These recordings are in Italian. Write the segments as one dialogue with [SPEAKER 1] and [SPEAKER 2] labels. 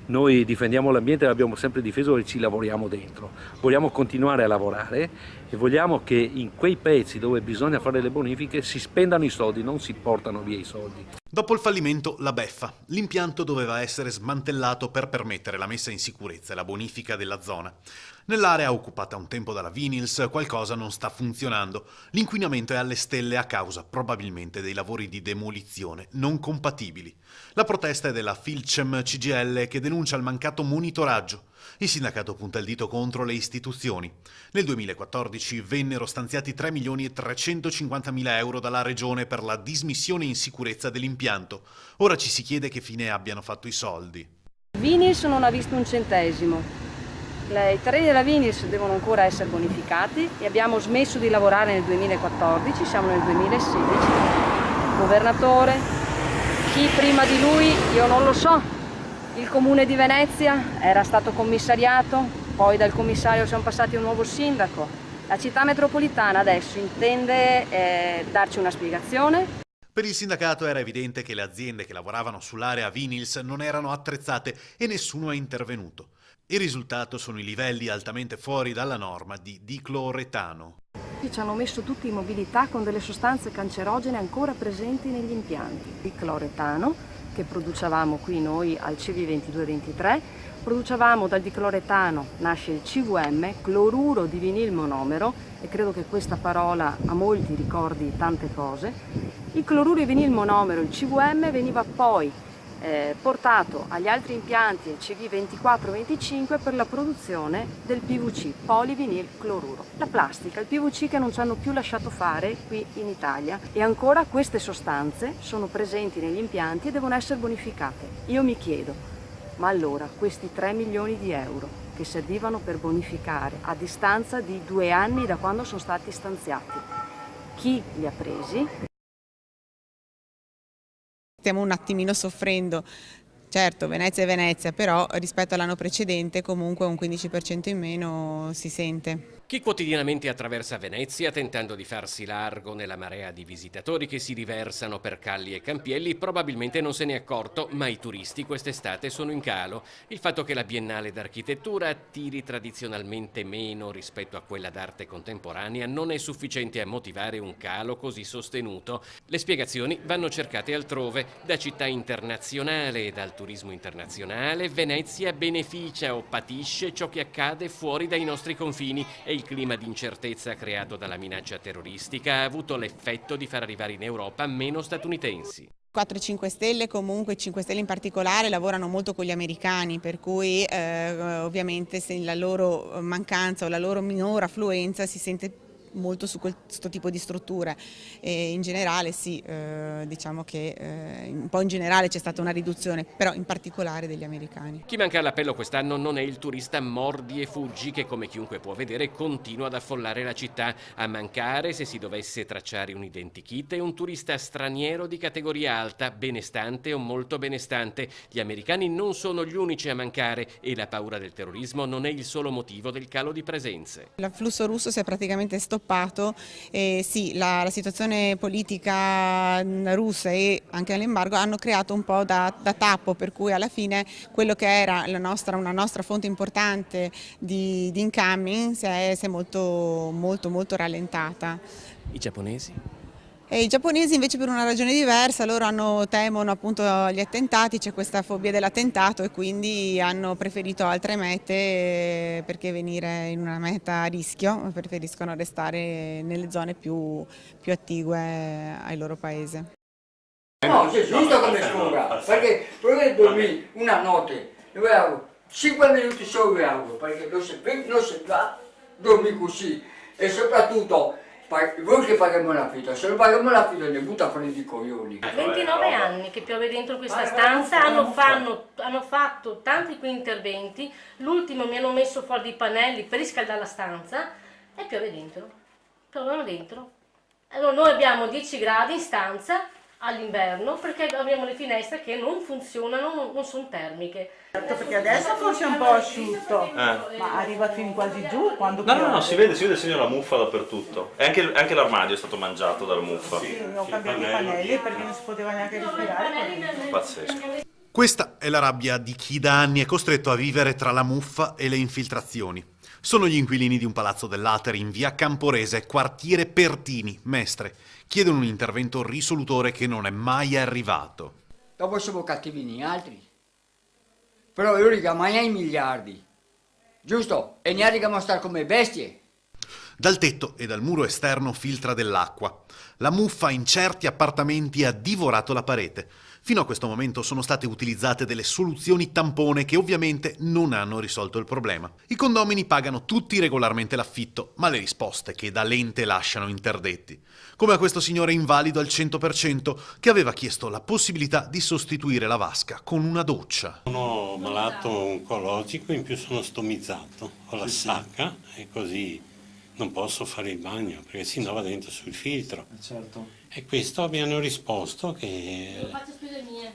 [SPEAKER 1] Noi difendiamo l'ambiente, l'abbiamo sempre difeso e ci lavoriamo dentro. Vogliamo continuare a lavorare e vogliamo che in quei pezzi dove bisogna fare le bonifiche si spendano i soldi, non si portano via i soldi.
[SPEAKER 2] Dopo il fallimento, la beffa. L'impianto doveva essere smantellato per permettere la messa in sicurezza e la bonifica della zona. Nell'area occupata un tempo dalla Vinyls qualcosa non sta funzionando. L'inquinamento è alle stelle a causa probabilmente dei lavori di demolizione non compatibili. La protesta è della Filcem CGIL che denuncia il mancato monitoraggio. Il sindacato punta il dito contro le istituzioni. Nel 2014 vennero stanziati 3.350.000 euro dalla regione per la dismissione in sicurezza dell'impianto. Ora ci si chiede che fine abbiano fatto i soldi.
[SPEAKER 3] Vinyls non ha visto un centesimo. I terreni della Vinyls devono ancora essere bonificati e abbiamo smesso di lavorare nel 2014, siamo nel 2016. Governatore, chi prima di lui, io non lo so. Il comune di Venezia era stato commissariato, poi dal commissario siamo passati a un nuovo sindaco. La città metropolitana adesso intende darci una spiegazione.
[SPEAKER 2] Per il sindacato era evidente che le aziende che lavoravano sull'area Vinyls non erano attrezzate e nessuno è intervenuto. Il risultato sono i livelli altamente fuori dalla norma di dicloretano.
[SPEAKER 3] Ci hanno messo tutti in mobilità con delle sostanze cancerogene ancora presenti negli impianti. Dicloretano, che producevamo qui noi al CV2223, producevamo dal dicloretano, nasce il CVM, cloruro di vinil monomero, e credo che questa parola a molti ricordi tante cose. Il cloruro di vinil monomero, il CVM, veniva poi portato agli altri impianti, il CV24-25, per la produzione del PVC, polivinil cloruro. La plastica, il PVC che non ci hanno più lasciato fare qui in Italia, e ancora queste sostanze sono presenti negli impianti e devono essere bonificate. Io mi chiedo, ma allora questi 3 milioni di euro che servivano per bonificare a distanza di 2 anni da quando sono stati stanziati, chi li ha presi?
[SPEAKER 4] Stiamo un attimino soffrendo, certo Venezia è Venezia, però rispetto all'anno precedente comunque un 15% in meno si sente.
[SPEAKER 5] Chi quotidianamente attraversa Venezia tentando di farsi largo nella marea di visitatori che si riversano per calli e campielli probabilmente non se ne è accorto, ma i turisti quest'estate sono in calo. Il fatto che la Biennale d'Architettura attiri tradizionalmente meno rispetto a quella d'arte contemporanea non è sufficiente a motivare un calo così sostenuto. Le spiegazioni vanno cercate altrove. Da città internazionale e dal turismo internazionale, Venezia beneficia o patisce ciò che accade fuori dai nostri confini e il clima di incertezza creato dalla minaccia terroristica ha avuto l'effetto di far arrivare in Europa meno statunitensi.
[SPEAKER 4] 4 e 5 Stelle, comunque 5 Stelle in particolare, lavorano molto con gli americani, per cui ovviamente se la loro mancanza o la loro minore affluenza si sente molto su questo tipo di strutture, e in generale sì, diciamo che un po' in generale c'è stata una riduzione, però in particolare degli americani.
[SPEAKER 5] Chi manca all'appello quest'anno non è il turista mordi e fuggi che, come chiunque può vedere, continua ad affollare la città. A mancare, se si dovesse tracciare un identikit, è un turista straniero di categoria alta, benestante o molto benestante. Gli americani non sono gli unici a mancare e la paura del terrorismo non è il solo motivo del calo di presenze.
[SPEAKER 4] L'afflusso russo si è praticamente stoppato. Sì, la situazione politica russa e anche l'embargo hanno creato un po' da tappo, per cui alla fine quello che era una nostra fonte importante di incoming si è molto rallentata.
[SPEAKER 5] I giapponesi?
[SPEAKER 4] E i giapponesi invece per una ragione diversa, loro temono appunto gli attentati, c'è questa fobia dell'attentato e quindi hanno preferito altre mete, perché venire in una meta a rischio, preferiscono restare nelle zone più attigue al loro paese.
[SPEAKER 6] No, c'è giusto come scuola, perché potevo dormire una notte, dove avevo 5 minuti solo perché non si fa, dormi così e soprattutto voi che paghiamo l'affitto, se non paghiamo l'affitto ne butta fuori di coglioni.
[SPEAKER 7] 29 anni che piove dentro questa stanza, hanno fatto tanti qui interventi, l'ultimo mi hanno messo fuori dei pannelli per riscaldare la stanza e piove dentro, piovono dentro. Allora noi abbiamo 10 gradi in stanza all'inverno perché abbiamo le finestre che non funzionano, non sono termiche.
[SPEAKER 8] Certo, perché adesso forse è un po' asciutto, ma arriva fin quasi giù quando
[SPEAKER 9] No, si vede il segno della muffa dappertutto. E anche l'armadio è stato mangiato dalla muffa.
[SPEAKER 8] Sì, ho cambiato i pannelli perché non si poteva neanche respirare.
[SPEAKER 9] Pazzesco.
[SPEAKER 2] Questa è la rabbia di chi da anni è costretto a vivere tra la muffa e le infiltrazioni. Sono gli inquilini di un palazzo dell'Ater in via Camporese, quartiere Pertini, Mestre. Chiedono un intervento risolutore che non è mai arrivato.
[SPEAKER 6] Dopo siamo cattivi negli altri. Però io riga mai ai miliardi. Giusto? E ne arriviamo a stare come bestie.
[SPEAKER 2] Dal tetto e dal muro esterno filtra dell'acqua. La muffa in certi appartamenti ha divorato la parete. Fino a questo momento sono state utilizzate delle soluzioni tampone che ovviamente non hanno risolto il problema. I condomini pagano tutti regolarmente l'affitto, ma le risposte che da lente lasciano interdetti. Come a questo signore invalido al 100% che aveva chiesto la possibilità di sostituire la vasca con una doccia.
[SPEAKER 10] Sono malato oncologico, in più sono stomizzato, ho la sacca e così non posso fare il bagno perché si andava dentro sul filtro.
[SPEAKER 11] Certo.
[SPEAKER 10] E questo mi hanno risposto che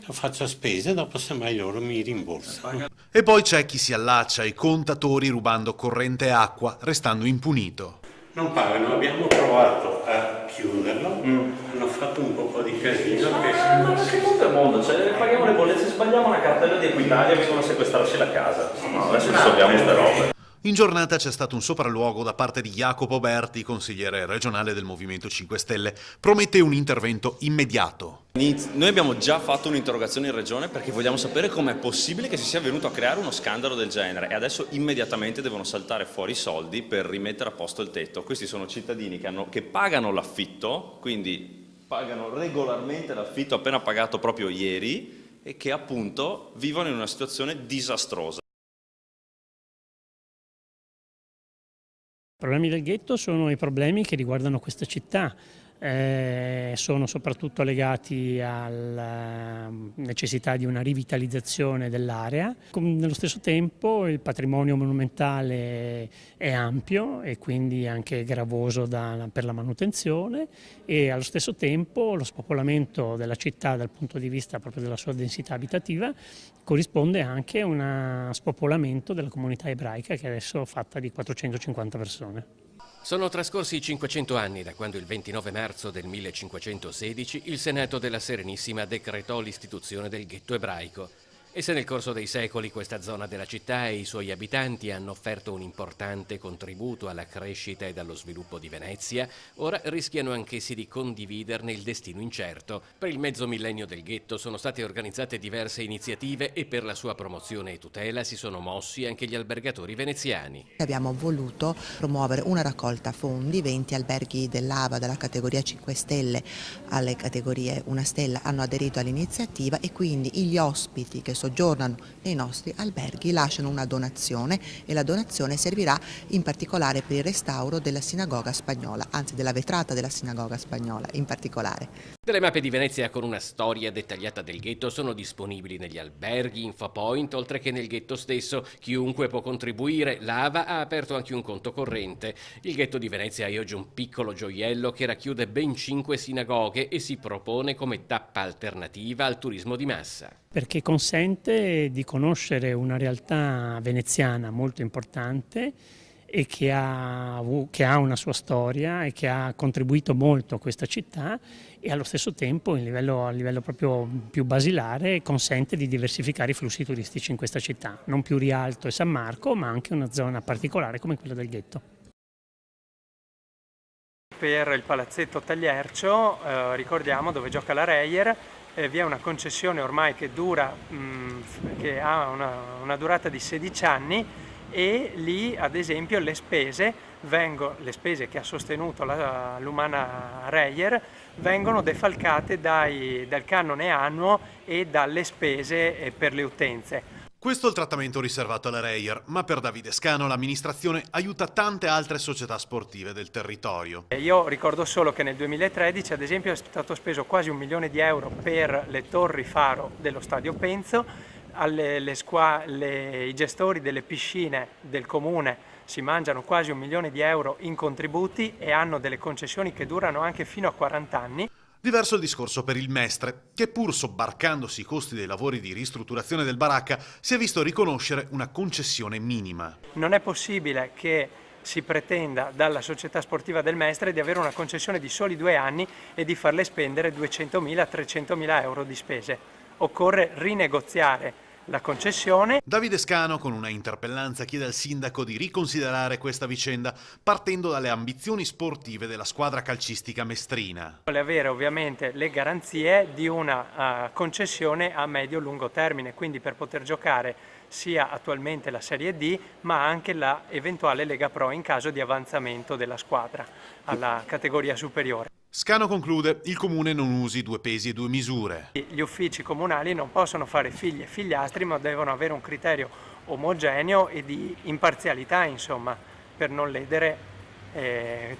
[SPEAKER 10] lo faccio a spese, dopo semmai loro mi rimborsano.
[SPEAKER 2] E poi c'è chi si allaccia ai contatori rubando corrente e acqua, restando impunito.
[SPEAKER 10] Non pagano, abbiamo provato a chiuderlo, hanno fatto un po' di casino.
[SPEAKER 9] Ma che tutto il mondo, cioè paghiamo le bollette, sbagliamo una cartella di Equitalia e vengono a sequestrarci la casa. No, adesso risolviamo queste robe.
[SPEAKER 2] In giornata c'è stato un sopralluogo da parte di Jacopo Berti, consigliere regionale del Movimento 5 Stelle. Promette un intervento immediato.
[SPEAKER 12] Noi abbiamo già fatto un'interrogazione in regione perché vogliamo sapere com'è possibile che si sia venuto a creare uno scandalo del genere e adesso immediatamente devono saltare fuori i soldi per rimettere a posto il tetto. Questi sono cittadini che pagano l'affitto, quindi pagano regolarmente l'affitto appena pagato proprio ieri e che appunto vivono in una situazione disastrosa.
[SPEAKER 13] I problemi del ghetto sono i problemi che riguardano questa città, sono soprattutto legati alla necessità di una rivitalizzazione dell'area. Nello stesso tempo il patrimonio monumentale è ampio e quindi anche gravoso per la manutenzione e allo stesso tempo lo spopolamento della città dal punto di vista proprio della sua densità abitativa corrisponde anche a un spopolamento della comunità ebraica che adesso è fatta di 450 persone.
[SPEAKER 5] Sono trascorsi 500 anni da quando il 29 marzo del 1516 il Senato della Serenissima decretò l'istituzione del ghetto ebraico. E se nel corso dei secoli questa zona della città e i suoi abitanti hanno offerto un importante contributo alla crescita ed allo sviluppo di Venezia, ora rischiano anch'essi di condividerne il destino incerto. Per il mezzo millennio del ghetto sono state organizzate diverse iniziative e per la sua promozione e tutela si sono mossi anche gli albergatori veneziani.
[SPEAKER 14] Abbiamo voluto promuovere una raccolta fondi, 20 alberghi dell'AVA dalla categoria 5 Stelle alle categorie 1 Stella hanno aderito all'iniziativa e quindi gli ospiti che soggiornano nei nostri alberghi lasciano una donazione e la donazione servirà in particolare per il restauro della sinagoga spagnola, anzi della vetrata della sinagoga spagnola in particolare.
[SPEAKER 5] Delle mappe di Venezia con una storia dettagliata del ghetto sono disponibili negli alberghi, infopoint, oltre che nel ghetto stesso. Chiunque può contribuire. L'AVA ha aperto anche un conto corrente. Il ghetto di Venezia è oggi un piccolo gioiello che racchiude ben 5 sinagoghe e si propone come tappa alternativa al turismo di massa.
[SPEAKER 13] Perché consente di conoscere una realtà veneziana molto importante e che ha una sua storia e che ha contribuito molto a questa città e allo stesso tempo a livello proprio più basilare consente di diversificare i flussi turistici in questa città, non più Rialto e San Marco ma anche una zona particolare come quella del ghetto.
[SPEAKER 15] Per il palazzetto Tagliercio, ricordiamo, dove gioca la Reyer, vi è una concessione ormai che ha una durata di 16 anni e lì ad esempio le spese che ha sostenuto l'Umana Reyer vengono defalcate dal canone annuo e dalle spese per le utenze.
[SPEAKER 2] Questo è il trattamento riservato alla Reyer, ma per Davide Scano l'amministrazione aiuta tante altre società sportive del territorio.
[SPEAKER 15] Io ricordo solo che nel 2013 ad esempio è stato speso quasi 1 milione di euro per le torri faro dello Stadio Penzo, i gestori delle piscine del comune si mangiano quasi 1 milione di euro in contributi e hanno delle concessioni che durano anche fino a 40 anni.
[SPEAKER 2] Diverso il discorso per il Mestre, che pur sobbarcandosi i costi dei lavori di ristrutturazione del baracca si è visto riconoscere una concessione minima.
[SPEAKER 15] Non è possibile che si pretenda dalla società sportiva del Mestre di avere una concessione di soli 2 anni e di farle spendere 200.000-300.000 euro di spese. occorre rinegoziare la concessione.
[SPEAKER 2] Davide Scano con una interpellanza chiede al sindaco di riconsiderare questa vicenda partendo dalle ambizioni sportive della squadra calcistica mestrina.
[SPEAKER 15] Vuole avere ovviamente le garanzie di una concessione a medio-lungo termine, quindi per poter giocare sia attualmente la Serie D ma anche la eventuale Lega Pro in caso di avanzamento della squadra alla categoria superiore.
[SPEAKER 2] Scano conclude: il comune non usi due pesi e due misure.
[SPEAKER 15] Gli uffici comunali non possono fare figli e figliastri, ma devono avere un criterio omogeneo e di imparzialità, insomma, per non ledere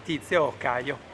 [SPEAKER 15] Tizio o Caio.